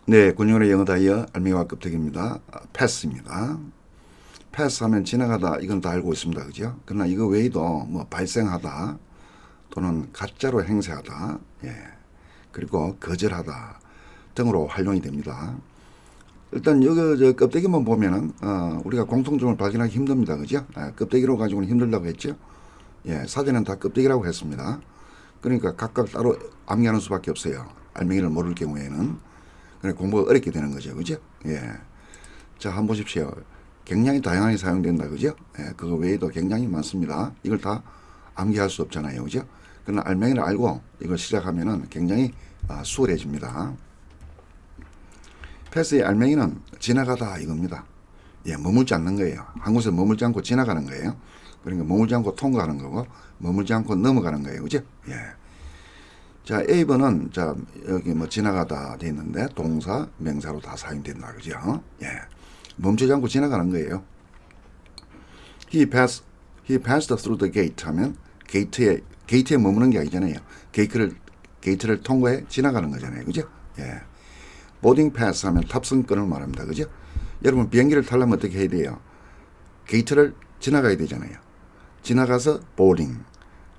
네, 군용어의 영어 다이어 알미와 껍데기입니다. 패스입니다. 패스하면 지나가다 이건 다 알고 있습니다. 그죠? 그러나 이거 외에도 뭐 발생하다 또는 가짜로 행세하다, 예, 그리고 거절하다 등으로 활용이 됩니다. 일단 여기 저 껍데기만 보면은 우리가 공통점을 발견하기 힘듭니다. 그죠? 껍데기로 가지고는 힘들다고 했죠. 예, 사전엔 다 껍데기라고 했습니다. 그러니까 각각 따로 암기하는 수밖에 없어요. 알맹이를 모를 경우에는. 그래 공부가 어렵게 되는 거죠. 그죠? 예. 자, 한번 보십시오. 굉장히 다양하게 사용된다. 그죠? 예, 그거 외에도 굉장히 많습니다. 이걸 다 암기할 수 없잖아요. 그죠? 그러나 알맹이를 알고 이걸 시작하면은 굉장히 수월해집니다. 패스의 알맹이는 지나가다 이겁니다. 예, 머물지 않는 거예요. 한 곳에 머물지 않고 지나가는 거예요. 그러니까 머물지 않고 통과하는 거고, 머물지 않고 넘어가는 거예요. 그죠? 예. 자, A번은, 자, 여기 뭐 지나가다 돼 있는데, 동사, 명사로 다 사용된다. 그죠? 예. 멈추지 않고 지나가는 거예요. he passed through the gate 하면, 게이트에 머무는 게 아니잖아요. 게이트를 통과해 지나가는 거잖아요. 그죠? 예. boarding pass 하면 탑승권을 말합니다. 그죠? 여러분, 비행기를 타려면 어떻게 해야 돼요? 게이트를 지나가야 되잖아요. 지나가서 boarding.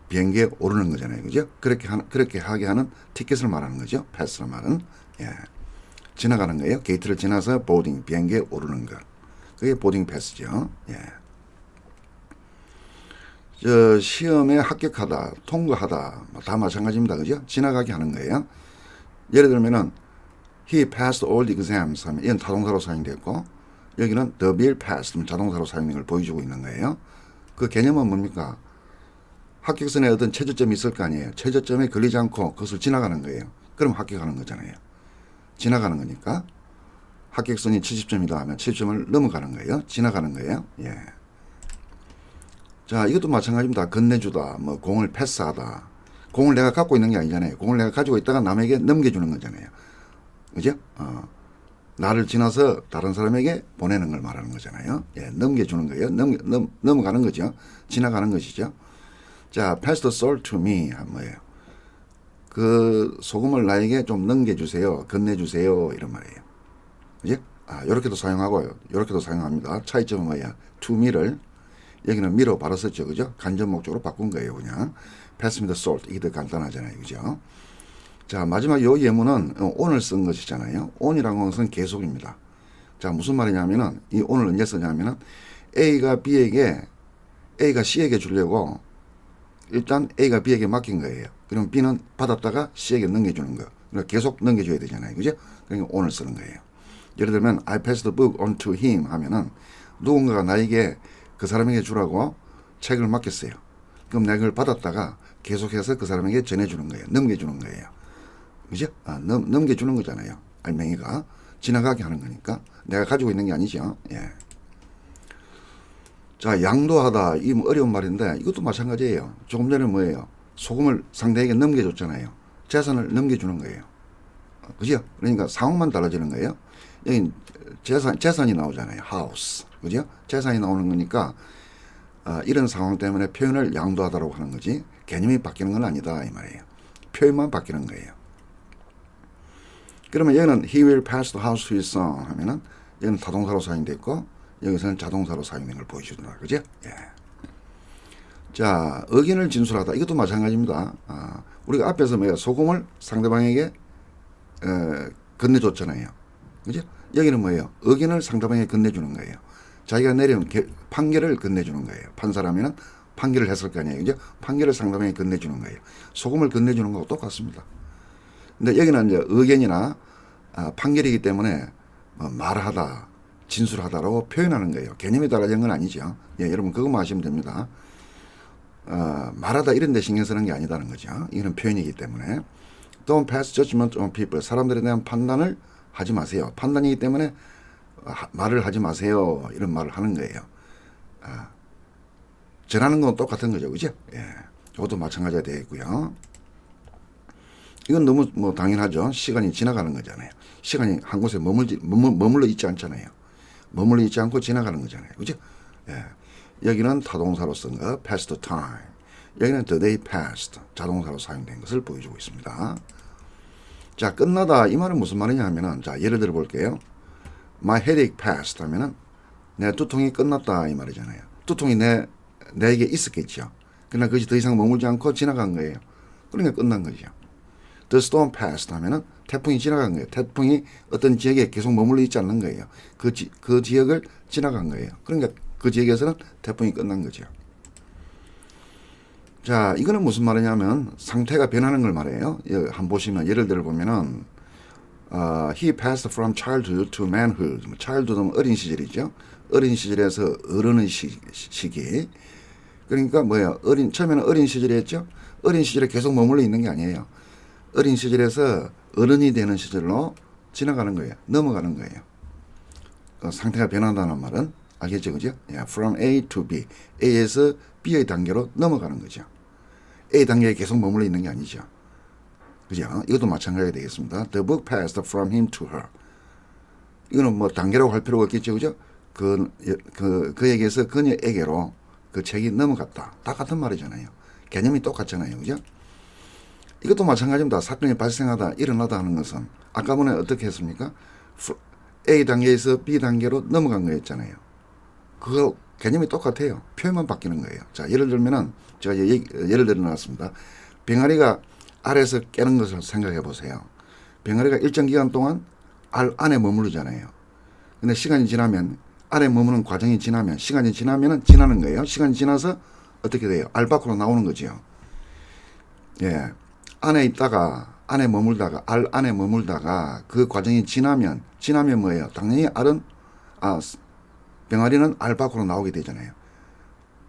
비행기에 오르는 거잖아요. 그죠? 그렇게 하게 하는 티켓을 말하는 거죠. 패스를 말은. 예. 지나가는 거예요. 게이트를 지나서 보딩, 비행기에 오르는 거. 그게 보딩 패스죠. 예. 저 시험에 합격하다, 통과하다, 다 마찬가지입니다. 그죠? 지나가게 하는 거예요. 예를 들면은 he passed all the exams 하면 이건 타동사로 사용됐고, 여기는 the bill passed 자동사로 사용된 걸 보여주고 있는 거예요. 그 개념은 뭡니까? 합격선에 어떤 최저점이 있을 거 아니에요. 최저점에 걸리지 않고 그것을 지나가는 거예요. 그럼 합격하는 거잖아요. 지나가는 거니까. 합격선이 70점이다 하면 70점을 넘어가는 거예요. 지나가는 거예요. 예. 자, 이것도 마찬가지입니다. 건네주다, 뭐 공을 패스하다. 공을 내가 갖고 있는 게 아니잖아요. 공을 내가 가지고 있다가 남에게 넘겨주는 거잖아요. 그죠? 나를 지나서 다른 사람에게 보내는 걸 말하는 거잖아요. 예, 넘겨주는 거예요. 넘어가는 거죠. 지나가는 것이죠. 자, pass the salt to me 한 뭐예요? 그 소금을 나에게 좀 넘겨주세요. 건네주세요. 이런 말이에요. 그지? 요렇게도 사용하고요. 요렇게도 사용합니다. 차이점은 뭐야? to me를 여기는 me로 바로 썼죠. 그죠? 간접 목적으로 바꾼 거예요. 그냥. pass me the salt. 이게 더 간단하잖아요. 그죠? 자, 마지막 요 예문은 on을 쓴 것이잖아요. on이라는 것은 계속입니다. 자, 무슨 말이냐면은 이 on을 언제 쓰냐면은 A가 C에게 주려고 일단 A가 B에게 맡긴 거예요. 그럼 B는 받았다가 C에게 넘겨주는 거. 그러니까 계속 넘겨줘야 되잖아요. 그죠? 그러니까 on을 쓰는 거예요. 예를 들면 I passed the book on to him 하면은 누군가가 나에게 그 사람에게 주라고 책을 맡겼어요. 그럼 내가 그걸 받았다가 계속해서 그 사람에게 전해주는 거예요. 넘겨주는 거예요. 그죠? 넘겨주는 거잖아요. 알맹이가 지나가게 하는 거니까 내가 가지고 있는 게 아니죠. 예. 자, 양도하다. 이 어려운 말인데 이것도 마찬가지예요. 조금 전에 뭐예요? 소금을 상대에게 넘겨줬잖아요. 재산을 넘겨주는 거예요. 그죠? 그러니까 상황만 달라지는 거예요. 여기 재산이 나오잖아요. house. 그죠? 재산이 나오는 거니까 이런 상황 때문에 표현을 양도하다라고 하는 거지 개념이 바뀌는 건 아니다 이 말이에요. 표현만 바뀌는 거예요. 그러면 여기는 he will pass the house to his son 하면은 여기는 타동사로 사용됐고 여기서는 자동사로 사용된 걸 보여주더라. 그죠? 예. 자, 의견을 진술하다. 이것도 마찬가지입니다. 우리가 앞에서 뭐야? 소금을 상대방에게 건네줬잖아요. 그죠? 여기는 뭐예요? 의견을 상대방에게 건네주는 거예요. 자기가 내려온 판결을 건네주는 거예요. 판사라면 판결을 했을 거 아니에요. 그죠? 판결을 상대방에게 건네주는 거예요. 소금을 건네주는 거하고 똑같습니다. 근데 여기는 이제 의견이나 판결이기 때문에 말하다, 진술하다라고 표현하는 거예요. 개념이 달라진 건 아니죠. 예, 여러분 그것만 아시면 됩니다. 말하다 이런 데 신경 쓰는 게 아니다는 거죠. 이거는 표현이기 때문에. Don't pass judgment on people. 사람들에 대한 판단을 하지 마세요. 판단이기 때문에 말을 하지 마세요. 이런 말을 하는 거예요. 전하는 건 똑같은 거죠. 그죠? 예. 이것도 마찬가지가 되겠고요. 이건 너무 뭐 당연하죠. 시간이 지나가는 거잖아요. 시간이 한 곳에 머물러 있지 않잖아요. 머물러 있지 않고 지나가는 거잖아요. 그죠? 예. 여기는 타동사로 쓴 거, past the time. 여기는 the day passed. 자동사로 사용된 것을 보여주고 있습니다. 자, 끝나다 이 말은 무슨 말이냐 하면은, 자, 예를 들어 볼게요. My headache passed 하면은 내 두통이 끝났다 이 말이잖아요. 두통이 내게 있었겠죠. 그러나 그것이 더 이상 머물지 않고 지나간 거예요. 그러니까 끝난 거죠. The storm passed 하면은 태풍이 지나간 거예요. 태풍이 어떤 지역에 계속 머물러 있지 않는 거예요. 그 지역을 지나간 거예요. 그러니까 그 지역에서는 태풍이 끝난 거죠. 자, 이거는 무슨 말이냐면 상태가 변하는 걸 말해요. 한번 보시면 예를 들어 보면은 he passed from childhood to manhood. childhood은 어린 시절이죠. 어린 시절에서 어른의 시기. 그러니까 뭐예요? 처음에는 어린 시절이었죠. 어린 시절에 계속 머물러 있는 게 아니에요. 어린 시절에서 어른이 되는 시절로 지나가는 거예요. 넘어가는 거예요. 상태가 변한다는 말은 알겠죠, 그죠? Yeah, from A to B. A에서 B의 단계로 넘어가는 거죠. A 단계에 계속 머물러 있는 게 아니죠. 그죠? 이것도 마찬가지가 되겠습니다. The book passed from him to her. 이거는 뭐 단계라고 할 필요가 없겠죠, 그죠? 그에게서 그녀에게로 그 책이 넘어갔다. 다 같은 말이잖아요. 개념이 똑같잖아요, 그죠? 이것도 마찬가지입니다. 사건이 발생하다, 일어나다 하는 것은 아까 전에 어떻게 했습니까? A 단계에서 B 단계로 넘어간 거였잖아요. 그거 개념이 똑같아요. 표현만 바뀌는 거예요. 자, 예를 들면은 제가 예를 들어 놨습니다. 병아리가 알에서 깨는 것을 생각해 보세요. 병아리가 일정 기간 동안 알 안에 머무르잖아요. 근데 시간이 지나면 알에 머무는 과정이 지나면 시간이 지나면은 지나는 거예요. 시간이 지나서 어떻게 돼요? 알 밖으로 나오는 거죠. 예. 안에 머물다가 알 안에 머물다가 그 과정이 지나면 뭐예요? 당연히 병아리는 알 밖으로 나오게 되잖아요.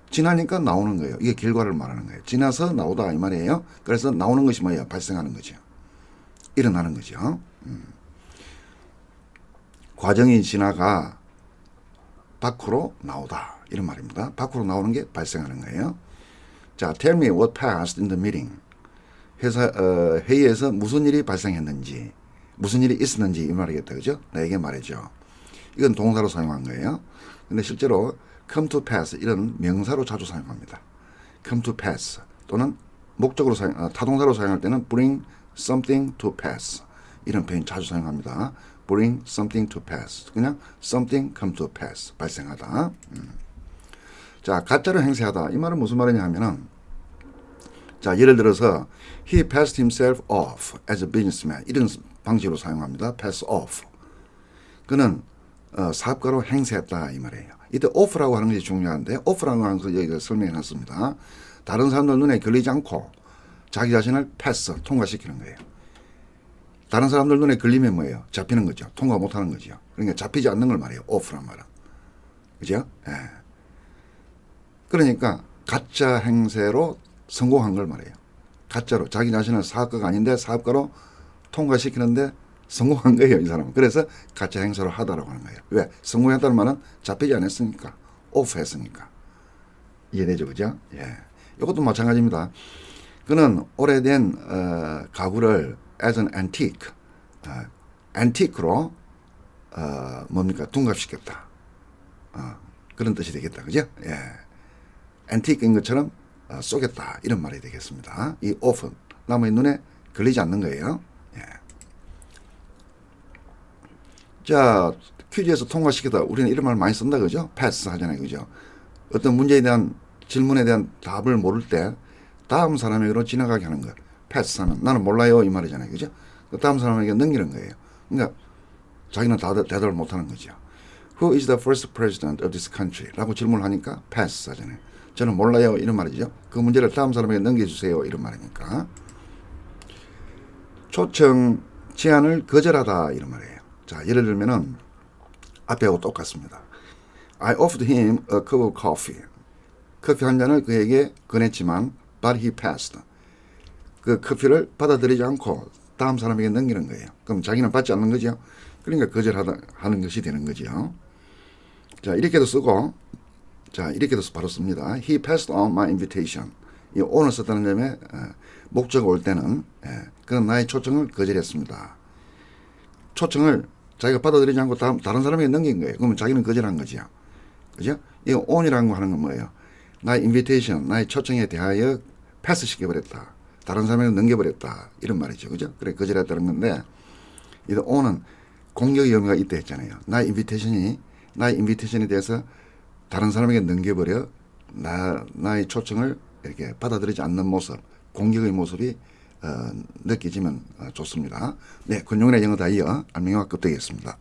지나니까 나오는 거예요. 이게 결과를 말하는 거예요. 지나서 나오다 이 말이에요. 그래서 나오는 것이 뭐예요? 발생하는 거죠. 일어나는 거죠. 과정이 지나가 밖으로 나오다 이런 말입니다. 밖으로 나오는 게 발생하는 거예요. 자, tell me what passed in the meeting. 회의에서 무슨 일이 발생했는지, 무슨 일이 있었는지 이 말이겠다, 그죠? 나에게 말해줘. 이건 동사로 사용한 거예요. 근데 실제로 come to pass 이런 명사로 자주 사용합니다. come to pass 또는 목적으로 타동사로 사용할 때는 bring something to pass 이런 표현 자주 사용합니다. bring something to pass 그냥 something come to pass 발생하다. 자, 가짜로 행세하다 이 말은 무슨 말이냐 하면은 자, 예를 들어서 he passed himself off as a businessman 이런 방식으로 사용합니다. pass off 그는 사업가로 행세했다 이 말이에요. 이때 off라고 하는 것이 중요한데 off라고 하는 것을 여기서 설명해 놨습니다. 다른 사람들 눈에 걸리지 않고 자기 자신을 패스 통과시키는 거예요. 다른 사람들 눈에 걸리면 뭐예요? 잡히는 거죠. 통과 못하는 거죠. 그러니까 잡히지 않는 걸 말해요. off란 말은. 그죠? 예. 그러니까 가짜 행세로 성공한 걸 말해요. 가짜로 자기 자신은 사업가가 아닌데 사업가로 통과시키는데 성공한 거예요, 이 사람은. 그래서 가짜 행사를 하다라고 하는 거예요. 왜? 성공했다는 말은 잡히지 않았으니까, 오프 했으니까. 이해되죠, 그죠? 예. 이것도 마찬가지입니다. 그는 오래된 가구를 as an antique, antique로 뭡니까? 둔갑시켰다. 그런 뜻이 되겠다, 그죠? 예. antique인 것처럼 쏘겠다 이런 말이 되겠습니다. 이 off 남의 눈에 걸리지 않는 거예요. 예. 자, 퀴즈에서 통과시키다 우리는 이런 말 많이 쓴다 그죠? 패스 하잖아요, 그죠? 어떤 문제에 대한 질문에 대한 답을 모를 때 다음 사람에게로 지나가게 하는 거. 패스하면 나는 몰라요 이 말이잖아요, 그죠? 다음 사람에게 넘기는 거예요. 그러니까 자기는 대답을 못하는 거죠. Who is the first president of this country? 라고 질문을 하니까 패스 하잖아요. 저는 몰라요 이런 말이죠. 그 문제를 다음 사람에게 넘겨주세요 이런 말이니까. 초청 제안을 거절하다 이런 말이에요. 자, 예를 들면은 앞에하고 똑같습니다. I offered him a cup of coffee. 커피 한 잔을 그에게 권했지만 but he passed. 그 커피를 받아들이지 않고 다음 사람에게 넘기는 거예요. 그럼 자기는 받지 않는 거죠. 그러니까 거절하는 것이 되는 거죠. 자, 이렇게도 쓰고 자, 이렇게도 바로 씁니다. He passed on my invitation. 이 on을 썼다는 점에 목적어 올 때는 그는 나의 초청을 거절했습니다. 초청을 자기가 받아들이지 않고 다른 사람에게 넘긴 거예요. 그러면 자기는 거절한 거죠. 그죠? 이 on이라는 거 하는 건 뭐예요? 나의 invitation, 나의 초청에 대하여 패스 시켜버렸다. 다른 사람에게 넘겨버렸다. 이런 말이죠. 그죠? 그래, 거절했다는 건데, 이 on은 공격의 의미가 있다 했잖아요. 나의 인비테이션에 대해서 다른 사람에게 넘겨버려 나의 초청을 이렇게 받아들이지 않는 모습, 공격의 모습이 느껴지면 좋습니다. 네, 권용이나 영어 다이어 안명화 끝되겠습니다.